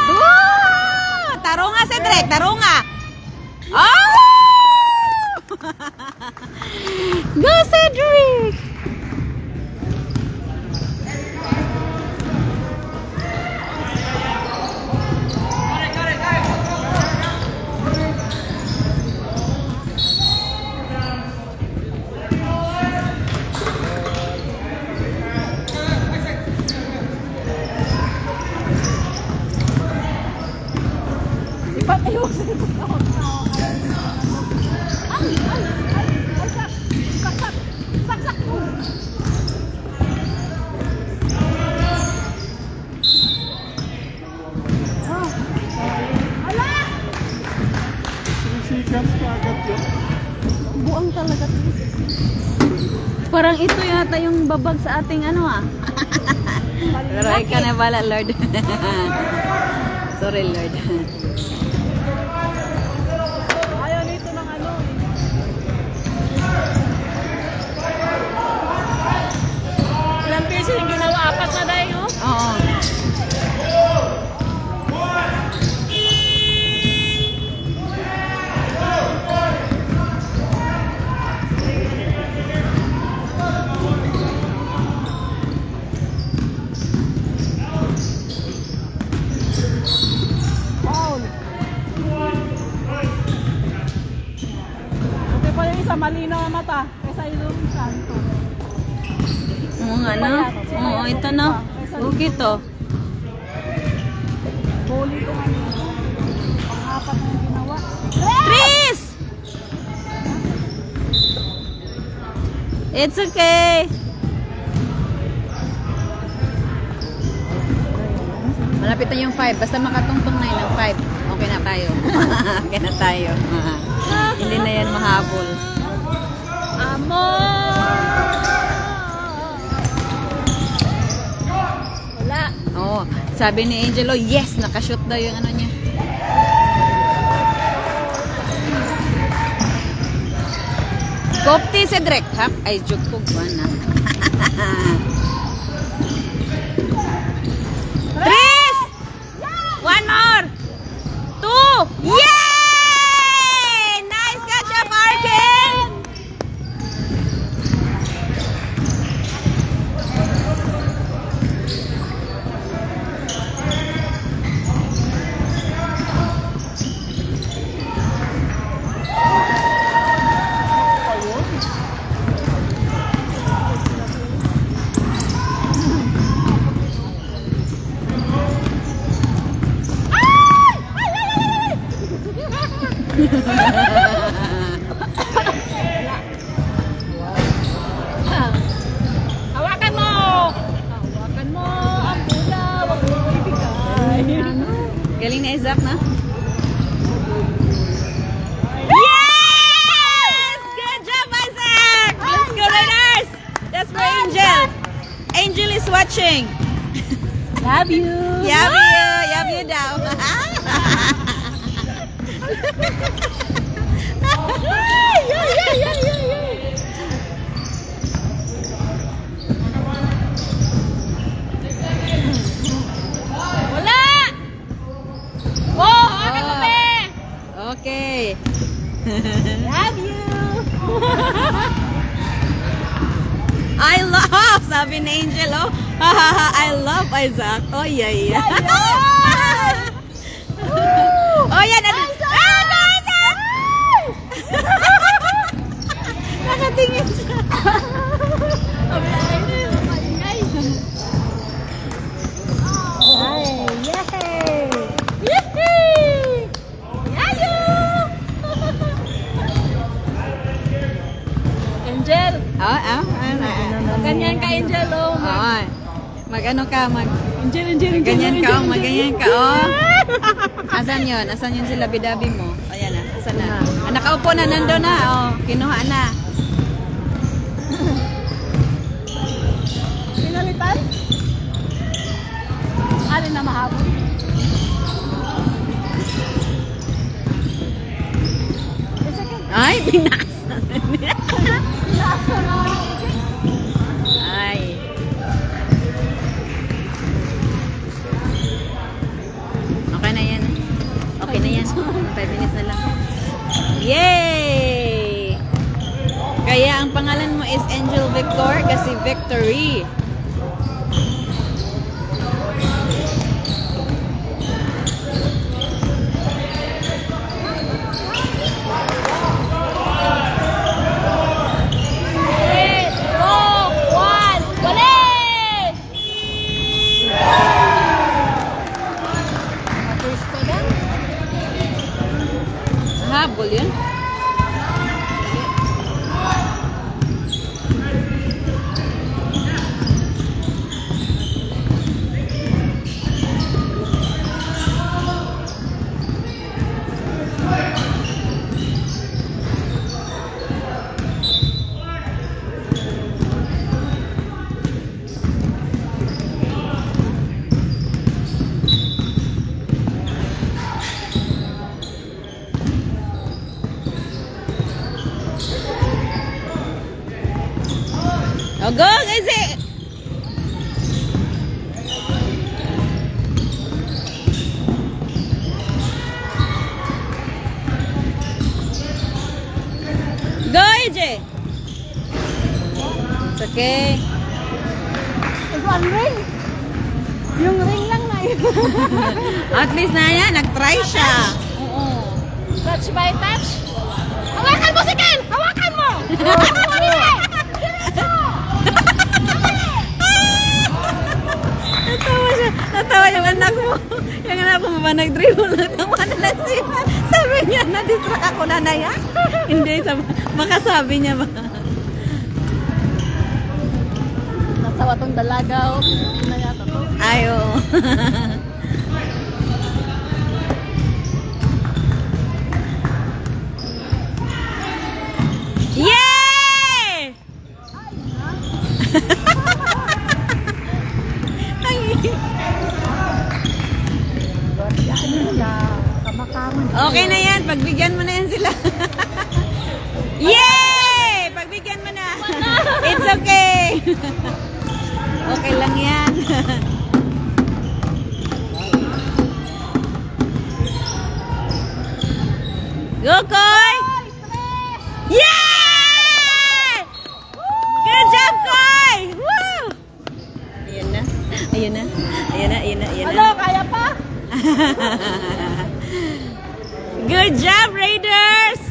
Woo! Tarunga, Cedric! Tarunga! Oh! Go, Cedric! Ba't ayusin ko sa Saksak! Saksak! Ala! Sisikap ka agad yun. Buang talaga. Parang ito yata yung babag sa ating ano ah. Pero ay ka na bala, Lord. Sorry, Lord. Ayaw nito ng ano. Ilang piso yung ginawa? 4 na dahil, oh? Oo. Paul. Okay pa yung isa, malinaw ang mata. Kaysa yung isa. Ito. Oo nga na. Oo, ito na. Okay to. Holy ko nga yun. Pang-apat na yung ginawa. Tris! It's okay. Malapit na yung 5. Basta makatungtong na yun ng 5. Okay na tayo. Okay na tayo. Hindi na yan mahabol. Amor! Wala. Oo. Sabi ni Angelo, yes! Nakashoot daw yung ano niya. Kopti, Cedric. Ha? Ay, joke ko ba na? Tris! One more! 2! Yay! Nice catch up, Arkin! Hawakan mo! Hawakan mo ang bola. Huwag mo ibigay. Galing ni Isaac, na? Yes! Good job, Isaac! Let's go, Raiders! That's for Angel. Angel is watching. Love you. Love you. Love you daw. Wala! Oh, hawakan mo, be! Okay. Love you. I love, sabi ni Angel, oh. I love Isaac. Oh, yeah. Oh, yan. Isaac! Nakatingin siya. Angel. Ganyan ka, Angel, oh. Oo. Mag-ano ka, Angel. ganyan ka, oh. Mag-ganyan ka, oh. Asan yun? Asan yun sila bidabi mo? Ayan na. Asan na? Ah, nakaupo na, nando na. Oh, kinuha na. Pinalitan? Alin na mahabol? Ay, binasa. Binasa na. Ay. Okay na yan. Okay na yan. 5 minutes na lang. Yay! Kaya ang pangalan mo is Angel Victor kasi victory. Habol yun. Oh, go, guys! Go, AJ! It's okay. One ring. Yung ring lang na yun. At least na yan, nag-try siya. Oo. Touch by touch. Hawakan mo si Ken! Hawakan mo! Natawa yung anak mo. Yung anak mo ba nag-dribble? Natawa na lang siya. Sabi niya, na-distract ako na na yan. Hindi, baka sabi niya ba. Natawa tong dalaga. Hindi na yata to. Ayo. Yay! Okay na yan, pagbigyan mo na yan sila. Yay! Pagbigyan mo na. It's okay. Okay lang yan. Go, Koy! Yay! Good job, Koy! Woo! Ayan na. Ayan na. Ayan na, ayan na, ayan na. Ano, kaya pa? Good job, Raiders!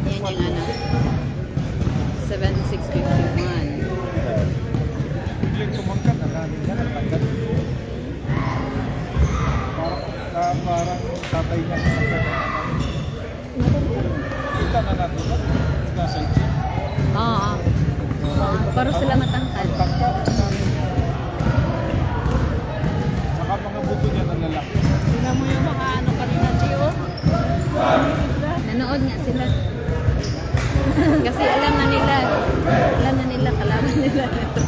Yan yung ano. yung tumangkat, nakanin niya, nagtangkat. Parang tatay niya nagtangkat. Kita na natin ba? Nasa ito. Oo. Pero sila matangkad. Tangkat. Saka mga buto niya ng lalaki. Tingnan mo yung mga ano kanina, Gio. Nanood nga sila. Kasi alam na nila, kalaban nila ito.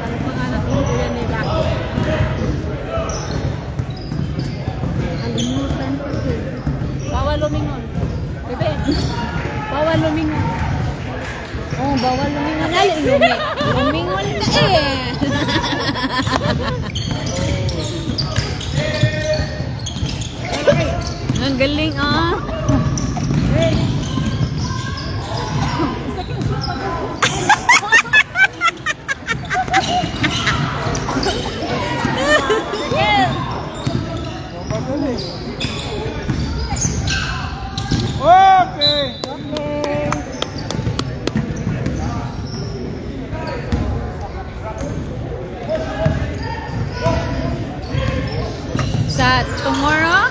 Ano pangalan ko yan nila? Alimutan ko ito. Bawal lumingon. Bebe, bawal lumingon. Oh, bawal lumingon. Lumingon ka eh. Ang galing ah. Okay! Sa tomorrow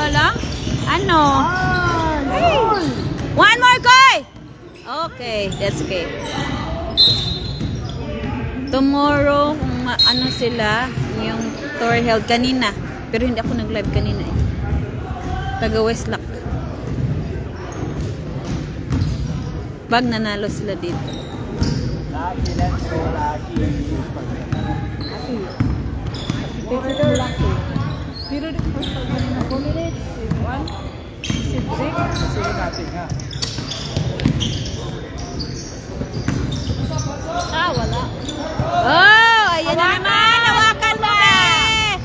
lang? Ano? One more Koy! Okay, that's okay. Tomorrow, ano sila, yung tour held kanina. Pero hindi ako nag-live kanina eh. Taga Westlock. Pag nanalo sila dito. Lagi, let's go, lagi. Pero di ko sa kanina 4 minutes. One. Sidrick. Sige natin ha. Wala. Oh, ayan na naman. Hawakan mo eh.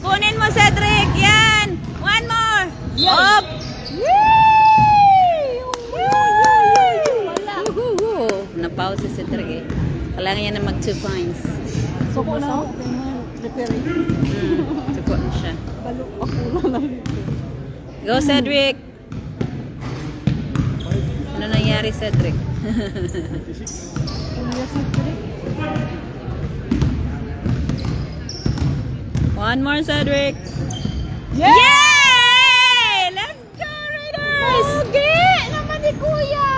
Kunin mo, Cedric. Yan. One more. Up. Wala. Napause si Cedric eh. Kailangan niya na mag 2 points. So ko na. Prepare. Suko na siya. Balo ako na dito. Go, Cedric. Ano nangyari, Cedric? Kuya Sidrick. One more, Cedric. Yeah! Yay! Let's go, Raiders! Okay! Naman ni Kuya!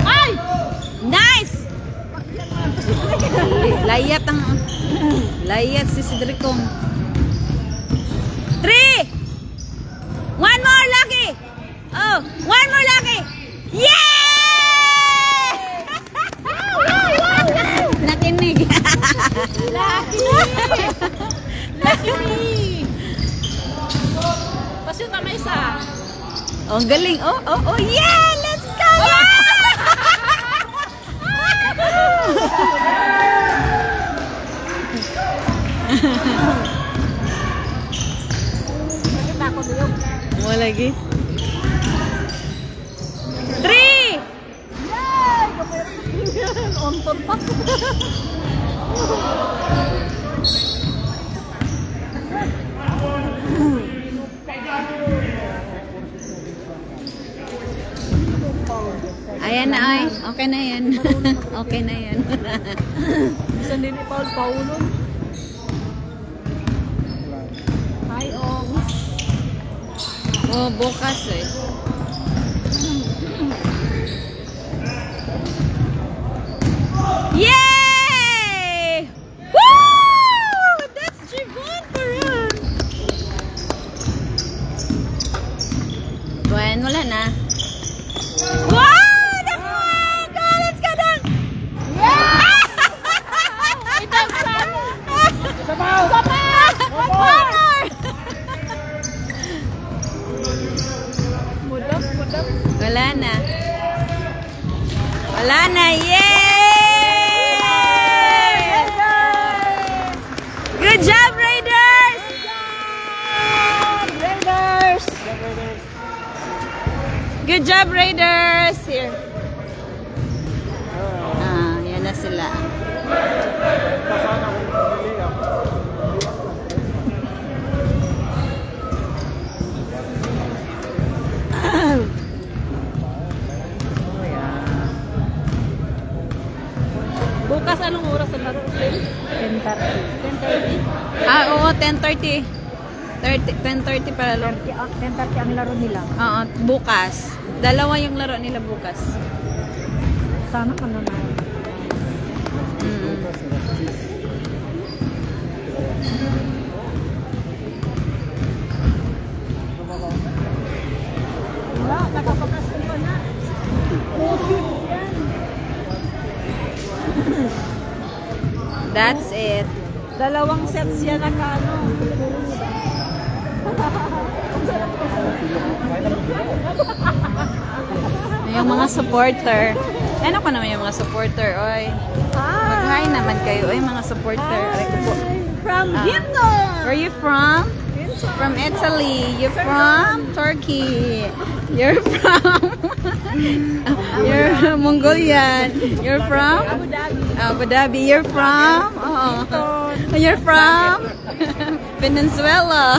Ay! Nice! Layat si Cedric kong. 3! One more, Lucky! Oh, one more, Lucky! Yay! Nakinig. Lucky! Lucky! Pasyon na may isa. Oh, ang galing. Oh, yeah! Let's go! Nakita ko doon. Mo lagi. 3! Yay! On top pa. Ayan na ay. Okay na yan. Okay na yan. Isang din Paul Paulo. Hi, Ongs. Oh, bukas eh. Yay! Woo! That's Javon Peron. Bueno, wala na. Wow! The flag! Oh, let's go down! Yeah! Ito ang sabi. Sabaw! One more! Mudap. Wala na. Wala na. Yay! Good job, Raiders! Raiders! Good job, Raiders! Here. Bukas anong oras ang laro? 10:30. 10:30? Ah, oo, 10:30. 10:30 para laro. 10:30 ang laro nila. Oo, bukas. Dalawa yung laro nila bukas. Sana ka na. Wala, nakapagkasin ko na. That's it. Dalawang sets yan nakaano. Yung mga supporter. Ano ko naman yung mga supporter, oy. Mag-hi naman kayo, oy, mga supporter. Aray ko po. From Gimno! Where are you from? From Italy. You from Turkey. You're from you're Mongolian. You're from Abu Dhabi. You're from you're from Venezuela.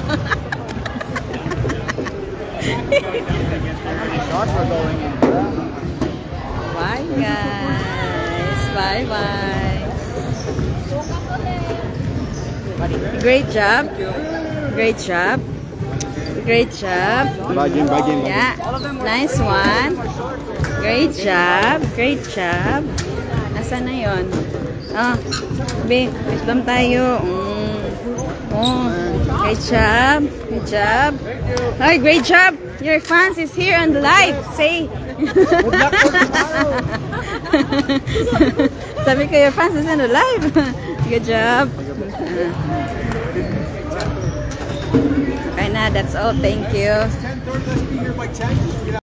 Bye guys. Bye bye. Great job. Great job. Great job. Yeah. Nice one. Great job. Great job. Nasaan na yun? Ah, be, wisdom tayo. Oh, great job. Good job. Hi, great job. Your fans is here on the live. Say. Sabi ko, your fans is on the live. Good job. Okay na, that's all. Thank you.